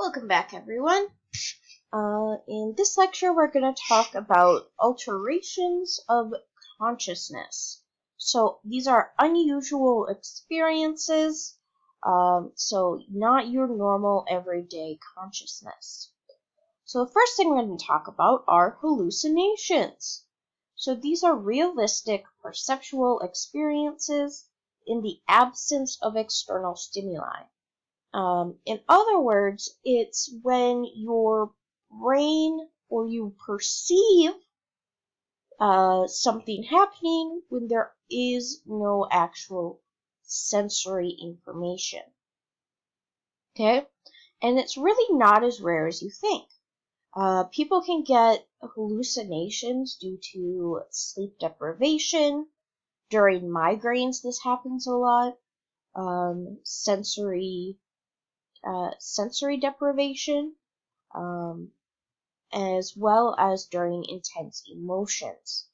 Welcome back, everyone. In this lecture, we're going to talk about alterations of consciousness. So these are unusual experiences, so not your normal everyday consciousness. So the first thing we're going to talk about are hallucinations. So these are realistic perceptual experiences in the absence of external stimuli. In other words, it's when your brain or you perceive something happening when there is no actual sensory information. Okay? And it's really not as rare as you think. People can get hallucinations due to sleep deprivation. During migraines, this happens a lot. Sensory deprivation, as well as during intense emotions.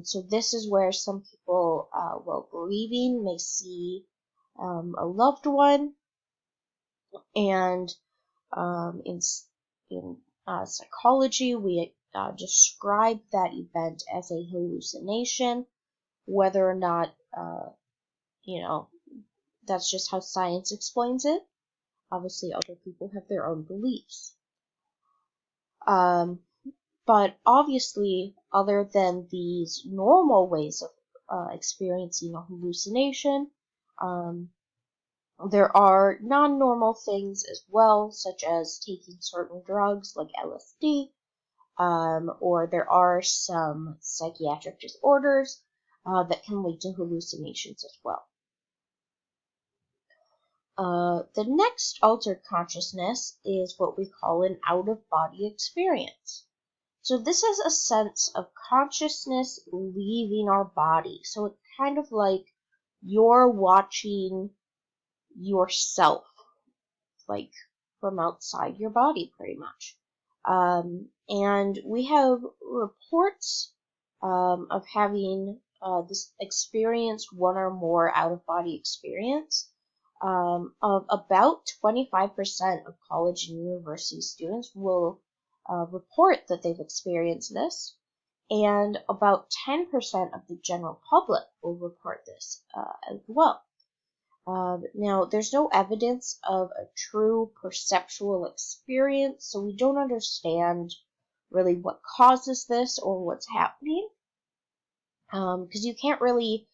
So this is where some people, while grieving, may see a loved one, and in psychology, we describe that event as a hallucination, whether or not, that's just how science explains it. Obviously, other people have their own beliefs. But obviously, other than these normal ways of experiencing a hallucination, there are non-normal things as well, such as taking certain drugs like LSD, or there are some psychiatric disorders that can lead to hallucinations as well. The next altered consciousness is what we call an out-of-body experience. So this is a sense of consciousness leaving our body. So it's kind of like you're watching yourself, like from outside your body, pretty much. And we have reports of having this experience, one or more out-of-body experience. Of about 25% of college and university students will report that they've experienced this, and about 10% of the general public will report this as well. Now, there's no evidence of a true perceptual experience, so we don't understand really what causes this or what's happening, because you can't really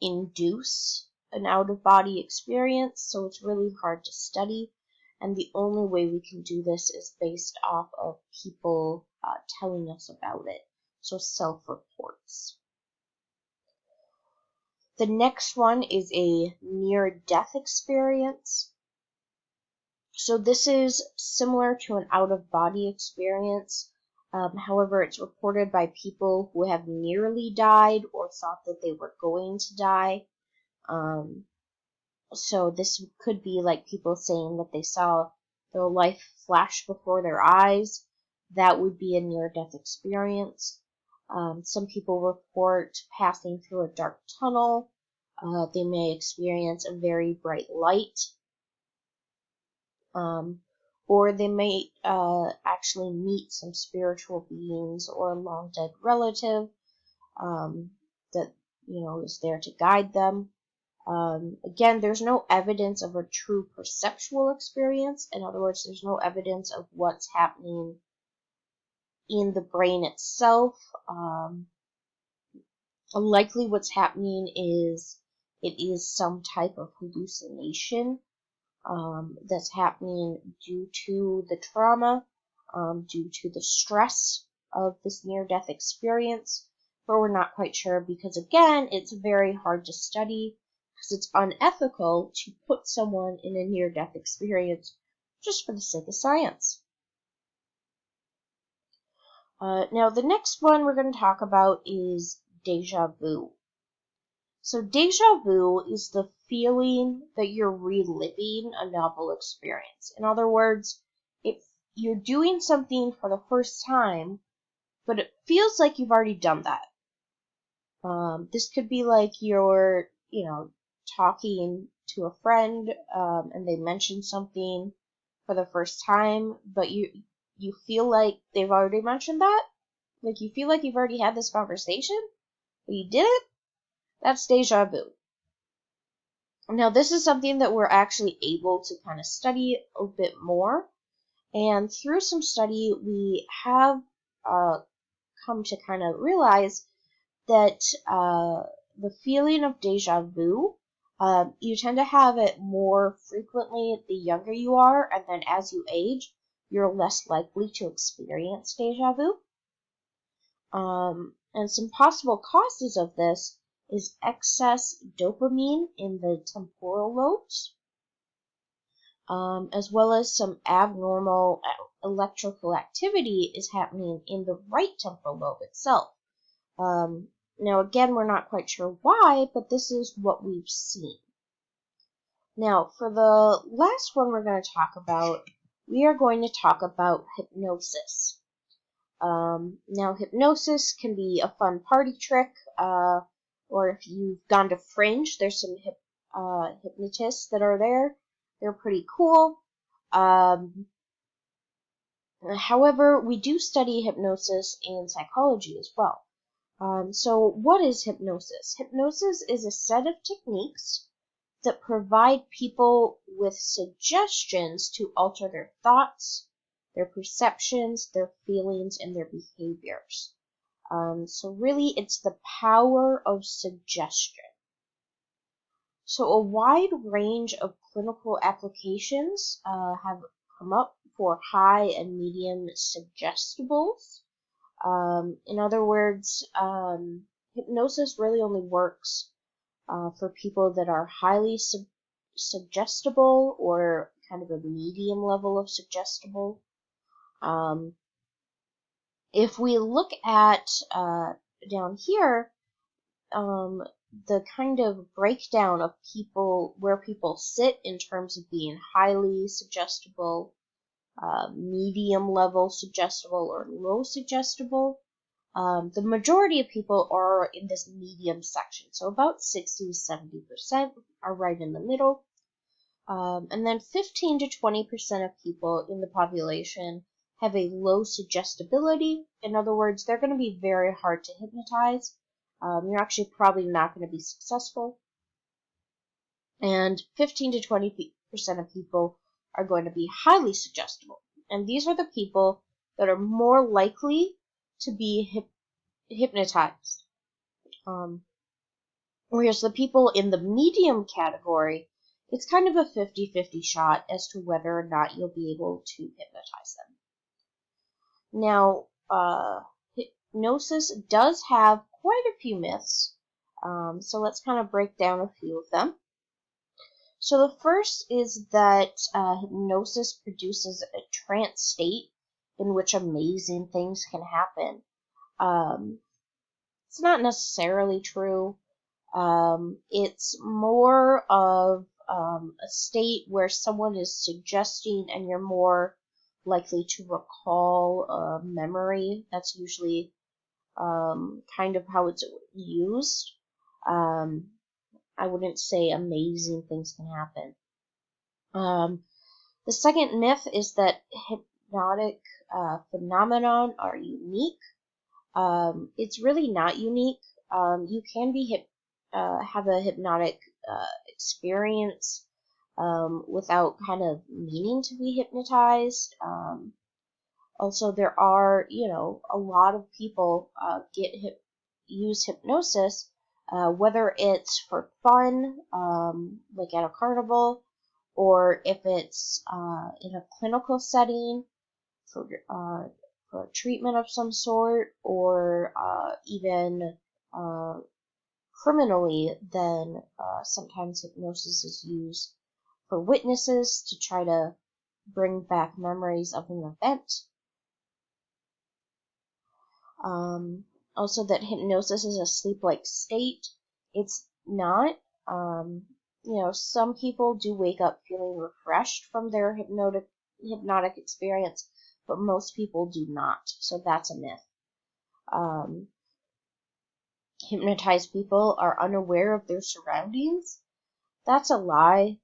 induce an out-of-body experience, so it's really hard to study, and the only way we can do this is based off of people telling us about it, so self-reports. The next one is a near-death experience. So this is similar to an out-of-body experience. However, it's reported by people who have nearly died or thought that they were going to die. So this could be like people saying that they saw their life flash before their eyes. That would be a near-death experience. Some people report passing through a dark tunnel. They may experience a very bright light. Or they may actually meet some spiritual beings or a long-dead relative that, is there to guide them. Again, there's no evidence of a true perceptual experience. In other words, there's no evidence of what's happening in the brain itself. Likely what's happening is it is some type of hallucination that's happening due to the trauma, due to the stress of this near-death experience, but we're not quite sure because, again, it's very hard to study because it's unethical to put someone in a near-death experience just for the sake of science. Now, the next one we're going to talk about is Déjà Vu. So Déjà Vu is the feeling that you're reliving a novel experience. In other words, if you're doing something for the first time, but it feels like you've already done that. This could be like you're, talking to a friend, and they mention something for the first time, but you feel like they've already mentioned that? Like you feel like you've already had this conversation, but you didn't? That's déjà vu. Now, this is something that we're actually able to kind of study a bit more. And through some study, we have come to kind of realize that the feeling of déjà vu, you tend to have it more frequently the younger you are, and then as you age, you're less likely to experience déjà vu. And some possible causes of this is excess dopamine in the temporal lobes, as well as some abnormal electrical activity is happening in the right temporal lobe itself. Now, again, we're not quite sure why, but this is what we've seen. Now, for the last one we're going to talk about, we are going to talk about hypnosis. Now, hypnosis can be a fun party trick, or if you've gone to Fringe, there's some hypnotists that are there. They're pretty cool. However, we do study hypnosis in psychology as well. So what is hypnosis? Hypnosis is a set of techniques that provide people with suggestions to alter their thoughts, their perceptions, their feelings, and their behaviors. So really, it's the power of suggestion. So a wide range of clinical applications have come up for high and medium suggestibles. In other words, hypnosis really only works for people that are highly suggestible or kind of a medium level of suggestible. If we look at down here, the kind of breakdown of people, where people sit in terms of being highly suggestible, medium level suggestible, or low suggestible, the majority of people are in this medium section. So about 60 to 70% are right in the middle. And then 15 to 20% of people in the population have a low suggestibility. In other words, they're going to be very hard to hypnotize. You're actually probably not going to be successful. And 15 to 20% of people are going to be highly suggestible. And these are the people that are more likely to be hypnotized. Whereas the people in the medium category, it's kind of a 50-50 shot as to whether or not you'll be able to hypnotize them. Now, hypnosis does have quite a few myths, so let's kind of break down a few of them. So the first is that hypnosis produces a trance state in which amazing things can happen. It's not necessarily true. It's more of a state where someone is suggesting and you're more likely to recall a memory. That's usually kind of how it's used. I wouldn't say amazing things can happen. The second myth is that hypnotic phenomenon are unique. It's really not unique. You can be have a hypnotic experience without kind of meaning to be hypnotized. Also, there are, a lot of people use hypnosis, whether it's for fun, like at a carnival, or if it's in a clinical setting for a treatment of some sort, or even criminally, then sometimes hypnosis is used for witnesses to try to bring back memories of an event. Also, that hypnosis is a sleep-like state. It's not. Some people do wake up feeling refreshed from their hypnotic experience, but most people do not. So that's a myth. Hypnotized people are unaware of their surroundings. That's a lie.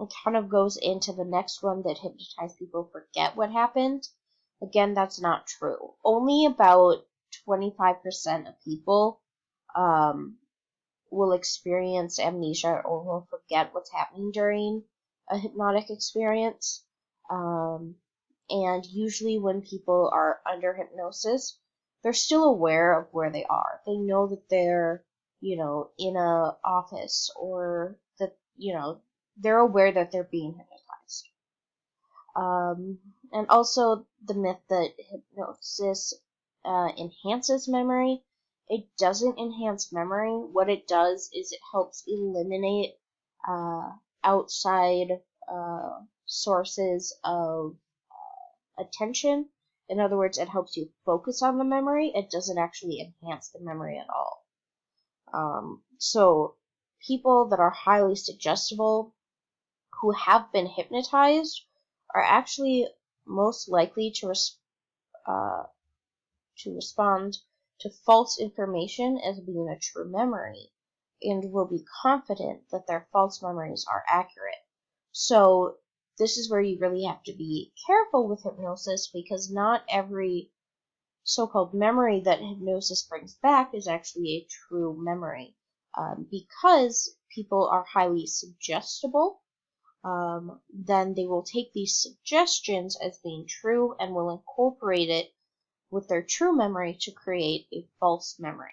it kind of goes into the next one, that hypnotized people forget what happened. Again, that's not true. Only about 25% of people will experience amnesia or will forget what's happening during a hypnotic experience. And usually when people are under hypnosis, they're still aware of where they are. They know that they're, in a office, or that, they're aware that they're being hypnotized. And also the myth that hypnosis enhances memory. It doesn't enhance memory. What it does is it helps eliminate outside sources of attention. In other words, it helps you focus on the memory. It doesn't actually enhance the memory at all. So people that are highly suggestible, who have been hypnotized, are actually most likely to respond to false information as being a true memory, and will be confident that their false memories are accurate. So this is where you really have to be careful with hypnosis, because not every so-called memory that hypnosis brings back is actually a true memory. Because people are highly suggestible, then they will take these suggestions as being true and will incorporate it with their true memory to create a false memory.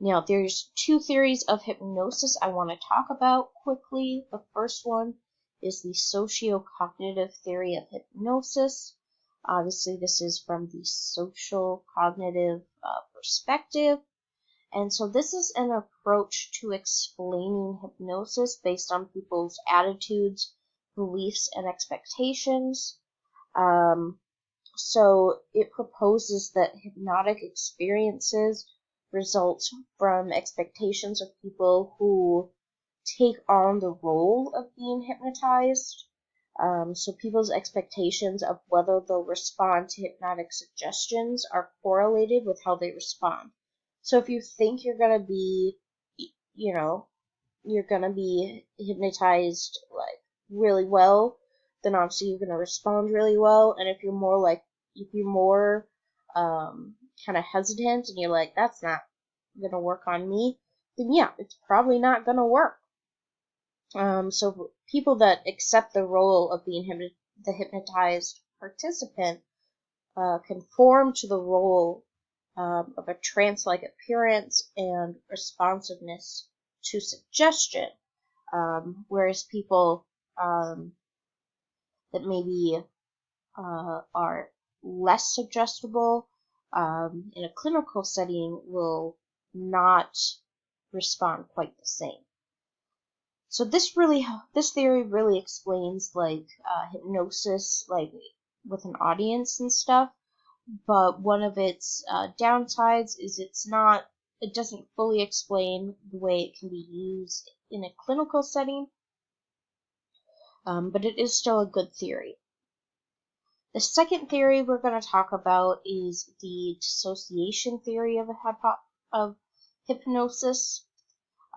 Now, there's two theories of hypnosis I want to talk about quickly. The first one is the sociocognitive theory of hypnosis. Obviously, this is from the sociocognitive perspective. And so this is an approach to explaining hypnosis based on people's attitudes, beliefs, and expectations. So it proposes that hypnotic experiences result from expectations of people who take on the role of being hypnotized. So people's expectations of whether they'll respond to hypnotic suggestions are correlated with how they respond. So if you think you're going to be, you're going to be hypnotized like really well, then obviously you're going to respond really well. And if you're more kind of hesitant and you're like, that's not going to work on me, then yeah, it's probably not going to work. So people that accept the role of being the hypnotized participant conform to the role of a trance-like appearance and responsiveness to suggestion, whereas people that maybe are less suggestible in a clinical setting will not respond quite the same. So this theory really explains hypnosis with an audience and stuff. But one of its downsides is it doesn't fully explain the way it can be used in a clinical setting, but it is still a good theory. The second theory we're going to talk about is the dissociation theory of hypnosis.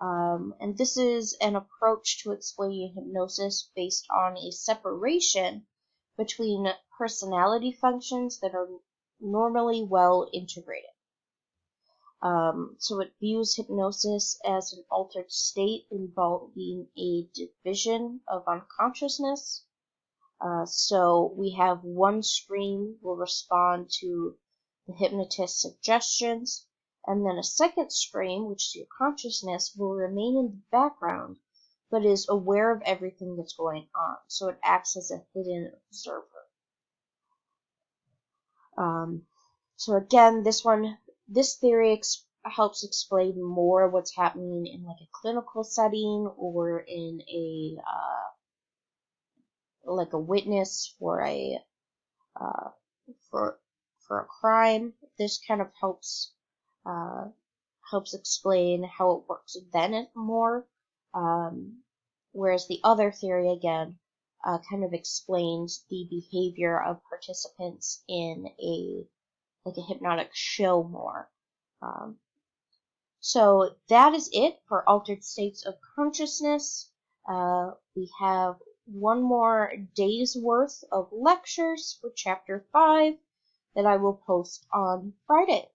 And this is an approach to explaining hypnosis based on a separation between personality functions that are normally well integrated. So it views hypnosis as an altered state involving a division of unconsciousness. So we have one stream will respond to the hypnotist's suggestions, and then a second stream, which is your consciousness, will remain in the background, but is aware of everything that's going on. So it acts as a hidden observer. So again, this theory helps explain more what's happening in like a clinical setting or in a like a witness for a crime. This kind of helps explain how it works then more. Whereas the other theory again kind of explains the behavior of participants in a hypnotic show more. So that is it for altered states of consciousness. We have one more day's worth of lectures for Chapter 5 that I will post on Friday.